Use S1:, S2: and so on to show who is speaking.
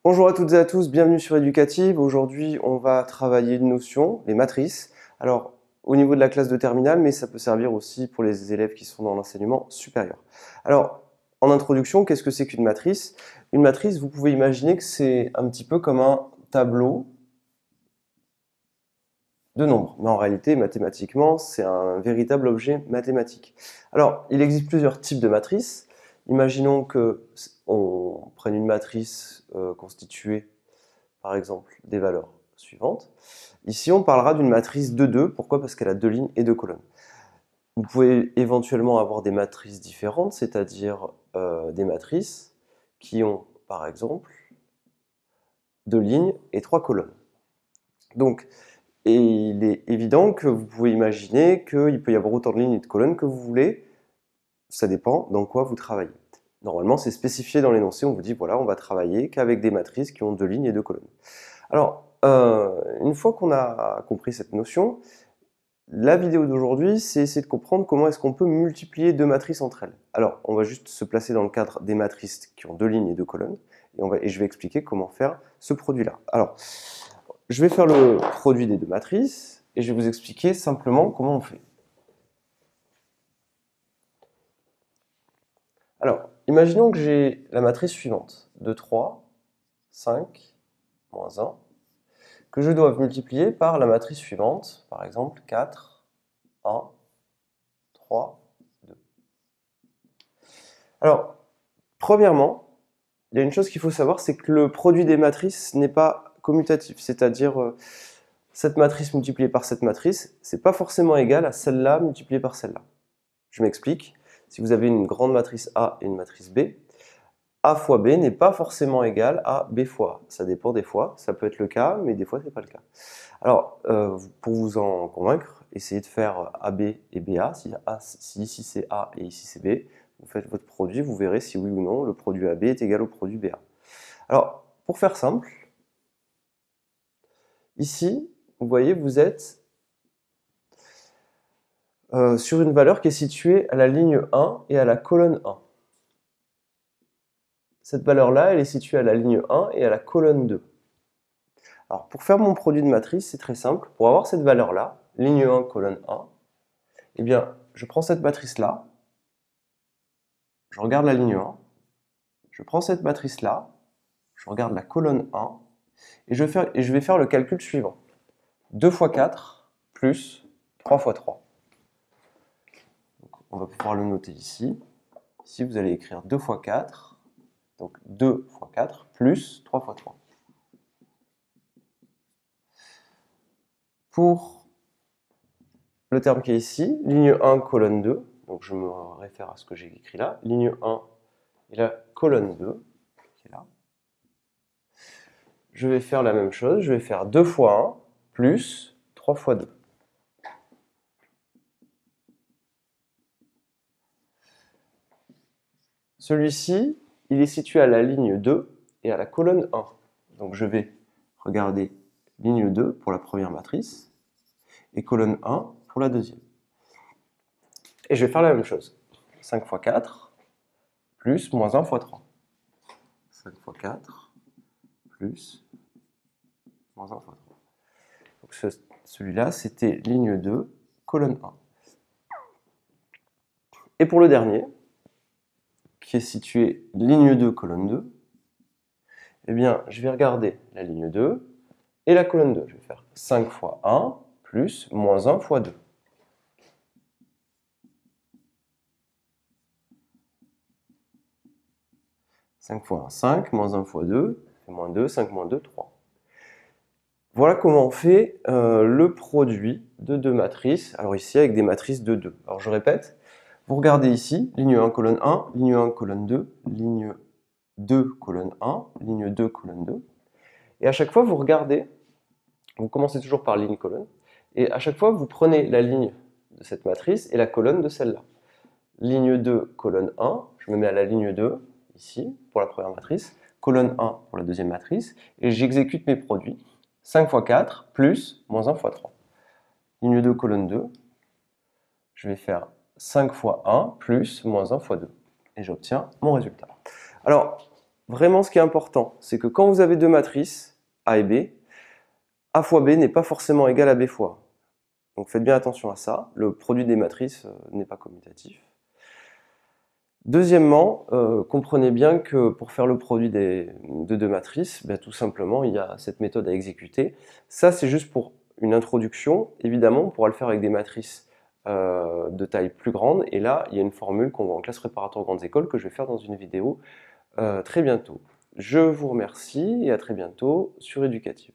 S1: Bonjour à toutes et à tous, bienvenue sur Éducative. Aujourd'hui, on va travailler une notion, les matrices. Alors, au niveau de la classe de terminale, mais ça peut servir aussi pour les élèves qui sont dans l'enseignement supérieur. Alors, en introduction, qu'est-ce que c'est qu'une matrice? Une matrice, vous pouvez imaginer que c'est un petit peu comme un tableau de nombres. Mais en réalité, mathématiquement, c'est un véritable objet mathématique. Alors, il existe plusieurs types de matrices. Imaginons que on prenne une matrice constituée, par exemple, des valeurs suivantes. Ici, on parlera d'une matrice de 2. Pourquoi? Parce qu'elle a 2 lignes et 2 colonnes. Vous pouvez éventuellement avoir des matrices différentes, c'est-à-dire des matrices qui ont, par exemple, 2 lignes et 3 colonnes. Donc, et il est évident que vous pouvez imaginer qu'il peut y avoir autant de lignes et de colonnes que vous voulez. Ça dépend dans quoi vous travaillez. Normalement, c'est spécifié dans l'énoncé. On vous dit, voilà, on va travailler qu'avec des matrices qui ont 2 lignes et 2 colonnes. Alors, une fois qu'on a compris cette notion, la vidéo d'aujourd'hui, c'est essayer de comprendre comment est-ce qu'on peut multiplier deux matrices entre elles. Alors, on va juste se placer dans le cadre des matrices qui ont 2 lignes et 2 colonnes, et je vais expliquer comment faire ce produit-là. Alors, je vais faire le produit des deux matrices, et je vais vous expliquer simplement comment on fait. Alors, imaginons que j'ai la matrice suivante, 2, 3, 5, moins 1, que je dois multiplier par la matrice suivante, par exemple 4, 1, 3, 2. Alors, premièrement, il y a une chose qu'il faut savoir, c'est que le produit des matrices n'est pas commutatif, c'est-à-dire cette matrice multipliée par cette matrice, c'est pas forcément égal à celle-là multipliée par celle-là. Je m'explique. Si vous avez une grande matrice A et une matrice B, A fois B n'est pas forcément égal à B fois A. Ça dépend des fois, ça peut être le cas, mais des fois c'est pas le cas. Alors, pour vous en convaincre, essayez de faire AB et BA. Si ici c'est A et ici c'est B, vous faites votre produit, vous verrez si oui ou non le produit AB est égal au produit BA. Alors, pour faire simple, ici, vous voyez, vous êtes sur une valeur qui est située à la ligne 1 et à la colonne 1. Cette valeur-là, elle est située à la ligne 1 et à la colonne 2. Alors, pour faire mon produit de matrice, c'est très simple. Pour avoir cette valeur-là, ligne 1, colonne 1, eh bien, je prends cette matrice-là, je regarde la ligne 1, je prends cette matrice-là, je regarde la colonne 1, et je vais faire le calcul suivant. 2 fois 4 plus 3 fois 3. Donc, on va pouvoir le noter ici. Ici, vous allez écrire 2 fois 4, donc 2 fois 4 plus 3 fois 3. Pour le terme qui est ici, ligne 1, colonne 2, donc je me réfère à ce que j'ai écrit là, ligne 1 et la colonne 2, qui est là. Je vais faire la même chose, je vais faire 2 fois 1 plus 3 fois 2. Celui-ci, il est situé à la ligne 2 et à la colonne 1. Donc je vais regarder ligne 2 pour la première matrice et colonne 1 pour la deuxième. Et je vais faire la même chose. 5 fois 4 plus moins 1 fois 3. 5 fois 4 plus moins 1 fois 3. Donc celui-là, c'était ligne 2, colonne 1. Et pour le dernier, qui est situé ligne 2, colonne 2, eh bien, je vais regarder la ligne 2 et la colonne 2. Je vais faire 5 fois 1 plus moins 1 fois 2. « 5 fois 1, 5, moins 1 fois 2, c'est moins 2, 5 moins 2, 3. » Voilà comment on fait le produit de deux matrices. Alors ici, avec des matrices de 2. Alors je répète, vous regardez ici, ligne 1, colonne 1, ligne 1, colonne 2, ligne 2, colonne 1, ligne 2, colonne 2. Et à chaque fois, vous regardez, vous commencez toujours par ligne, colonne, et à chaque fois, vous prenez la ligne de cette matrice et la colonne de celle-là. Ligne 2, colonne 1, je me mets à la ligne 2, ici, pour la première matrice, colonne 1 pour la deuxième matrice, et j'exécute mes produits. 5 fois 4, plus, moins 1 fois 3. Ligne 2, colonne 2, je vais faire 5 fois 1, plus, moins 1 fois 2. Et j'obtiens mon résultat. Alors, Vraiment, ce qui est important, c'est que quand vous avez deux matrices, A et B, A fois B n'est pas forcément égal à B fois A. Donc faites bien attention à ça, le produit des matrices n'est pas commutatif. Deuxièmement, comprenez bien que pour faire le produit de deux matrices, tout simplement, il y a cette méthode à exécuter. Ça, c'est juste pour une introduction. Évidemment, on pourra le faire avec des matrices de taille plus grande. Et là, il y a une formule qu'on voit en classe préparatoire grandes écoles que je vais faire dans une vidéo très bientôt. Je vous remercie et à très bientôt sur Éducative.